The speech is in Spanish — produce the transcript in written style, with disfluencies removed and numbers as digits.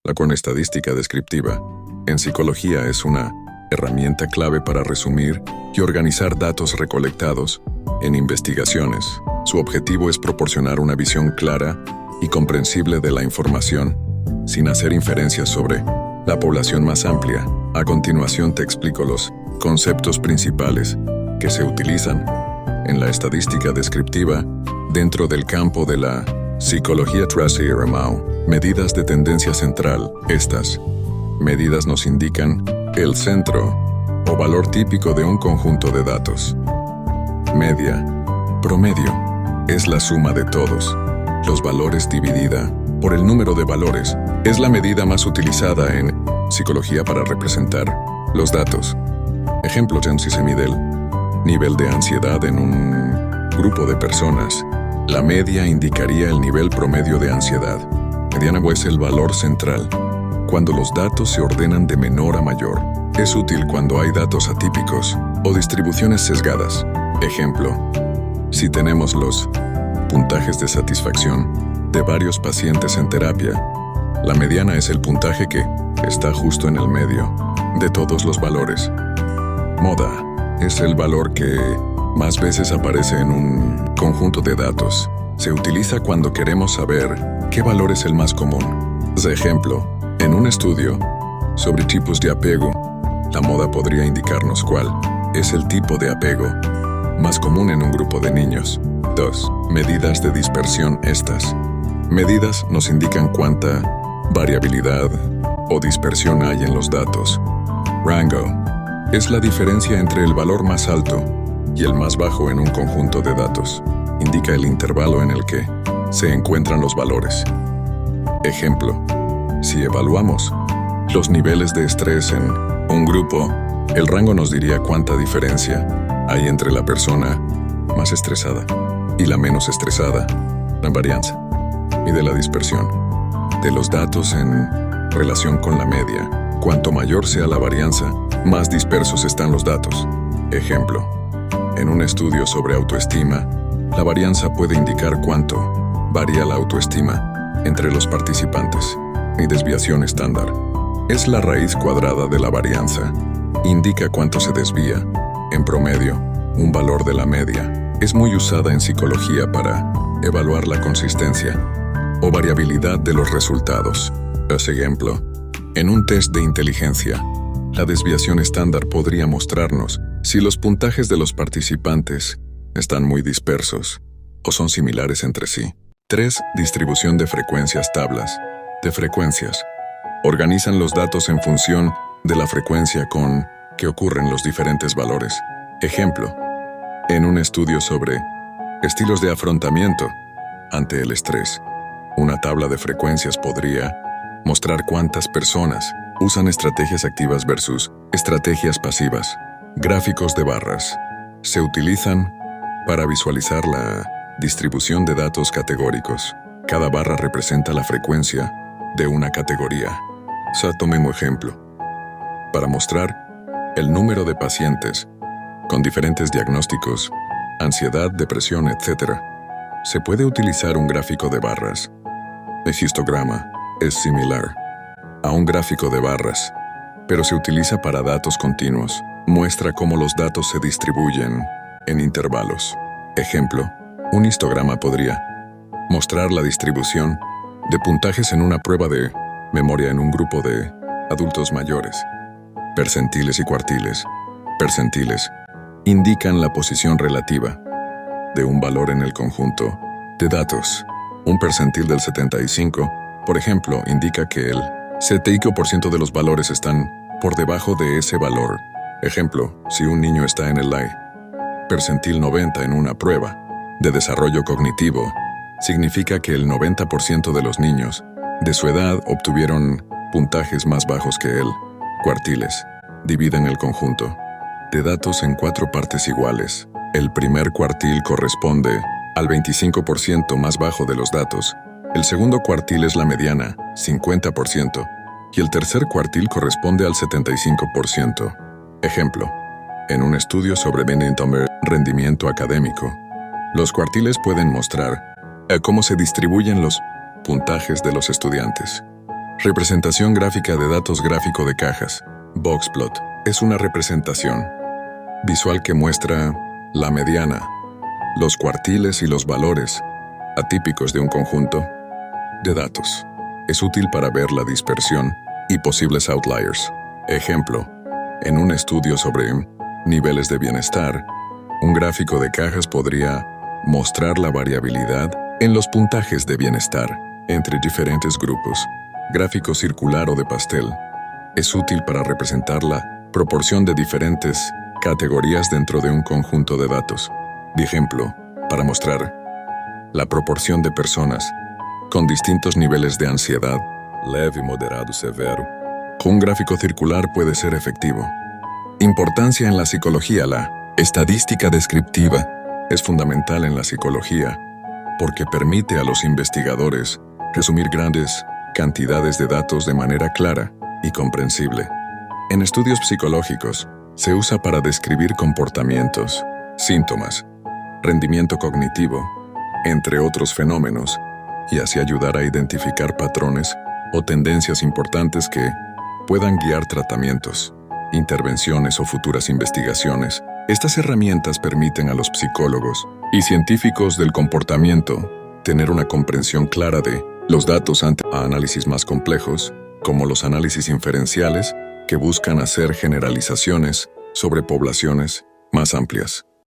Con estadística descriptiva, en psicología es una herramienta clave para resumir y organizar datos recolectados en investigaciones. Su objetivo es proporcionar una visión clara y comprensible de la información, sin hacer inferencias sobre la población más amplia. A continuación te explico los conceptos principales que se utilizan en la estadística descriptiva dentro del campo de la psicología Tracy-Ramau. Medidas de tendencia central. Estas medidas nos indican el centro o valor típico de un conjunto de datos. Media. Promedio. Es la suma de todos los valores dividida por el número de valores. Es la medida más utilizada en psicología para representar los datos. Ejemplo, si se mide el nivel de ansiedad en un grupo de personas, la media indicaría el nivel promedio de ansiedad. Mediana es el valor central. Cuando los datos se ordenan de menor a mayor, es útil cuando hay datos atípicos o distribuciones sesgadas. Ejemplo, si tenemos los puntajes de satisfacción de varios pacientes en terapia, la mediana es el puntaje que está justo en el medio de todos los valores. Moda es el valor que más veces aparece en un conjunto de datos. Se utiliza cuando queremos saber qué valor es el más común. De ejemplo, en un estudio sobre tipos de apego, la moda podría indicarnos cuál es el tipo de apego más común en un grupo de niños. 2. Medidas de dispersión. Estas medidas nos indican cuánta variabilidad o dispersión hay en los datos. Rango es la diferencia entre el valor más alto y el más bajo en un conjunto de datos. Indica el intervalo en el que se encuentran los valores. Ejemplo, si evaluamos los niveles de estrés en un grupo, el rango nos diría cuánta diferencia hay entre la persona más estresada y la menos estresada. La varianza mide la dispersión de los datos en relación con la media. Cuanto mayor sea la varianza, más dispersos están los datos. Ejemplo, en un estudio sobre autoestima, la varianza puede indicar cuánto varía la autoestima entre los participantes. Y desviación estándar es la raíz cuadrada de la varianza. Indica cuánto se desvía, en promedio, un valor de la media. Es muy usada en psicología para evaluar la consistencia o variabilidad de los resultados. Por ejemplo, en un test de inteligencia, la desviación estándar podría mostrarnos si los puntajes de los participantes están muy dispersos o son similares entre sí. 3. Distribución de frecuencias. Tablas de frecuencias organizan los datos en función de la frecuencia con que ocurren los diferentes valores. Ejemplo, en un estudio sobre estilos de afrontamiento ante el estrés, una tabla de frecuencias podría mostrar cuántas personas usan estrategias activas versus estrategias pasivas. Gráficos de barras se utilizan para visualizar la distribución de datos categóricos. Cada barra representa la frecuencia de una categoría. Tomemos ejemplo. Para mostrar el número de pacientes con diferentes diagnósticos, ansiedad, depresión, etc., se puede utilizar un gráfico de barras. El histograma es similar a un gráfico de barras, pero se utiliza para datos continuos. Muestra cómo los datos se distribuyen en intervalos. Ejemplo, un histograma podría mostrar la distribución de puntajes en una prueba de memoria en un grupo de adultos mayores. Percentiles y cuartiles. Percentiles indican la posición relativa de un valor en el conjunto de datos. Un percentil del 75, por ejemplo, indica que el 75% de los valores están por debajo de ese valor. Ejemplo, si un niño está en el percentil 90 en una prueba de desarrollo cognitivo, significa que el 90% de los niños de su edad obtuvieron puntajes más bajos que él. Cuartiles dividen el conjunto de datos en 4 partes iguales. El primer cuartil corresponde al 25% más bajo de los datos. El segundo cuartil es la mediana, 50%, y el tercer cuartil corresponde al 75%. Ejemplo, en un estudio sobre rendimiento académico, los cuartiles pueden mostrar cómo se distribuyen los puntajes de los estudiantes. Representación gráfica de datos. Gráfico de cajas. Boxplot es una representación visual que muestra la mediana, los cuartiles y los valores atípicos de un conjunto de datos. Es útil para ver la dispersión y posibles outliers. Ejemplo, en un estudio sobre niveles de bienestar, un gráfico de cajas podría mostrar la variabilidad en los puntajes de bienestar entre diferentes grupos. Gráfico circular o de pastel es útil para representar la proporción de diferentes categorías dentro de un conjunto de datos. De ejemplo, para mostrar la proporción de personas con distintos niveles de ansiedad, leve, moderado, severo. Un gráfico circular puede ser efectivo. Importancia en la psicología. La estadística descriptiva es fundamental en la psicología porque permite a los investigadores resumir grandes cantidades de datos de manera clara y comprensible. En estudios psicológicos, se usa para describir comportamientos, síntomas, rendimiento cognitivo, entre otros fenómenos, y así ayudar a identificar patrones o tendencias importantes que puedan guiar tratamientos, intervenciones o futuras investigaciones. Estas herramientas permiten a los psicólogos y científicos del comportamiento tener una comprensión clara de los datos ante análisis más complejos, como los análisis inferenciales, que buscan hacer generalizaciones sobre poblaciones más amplias.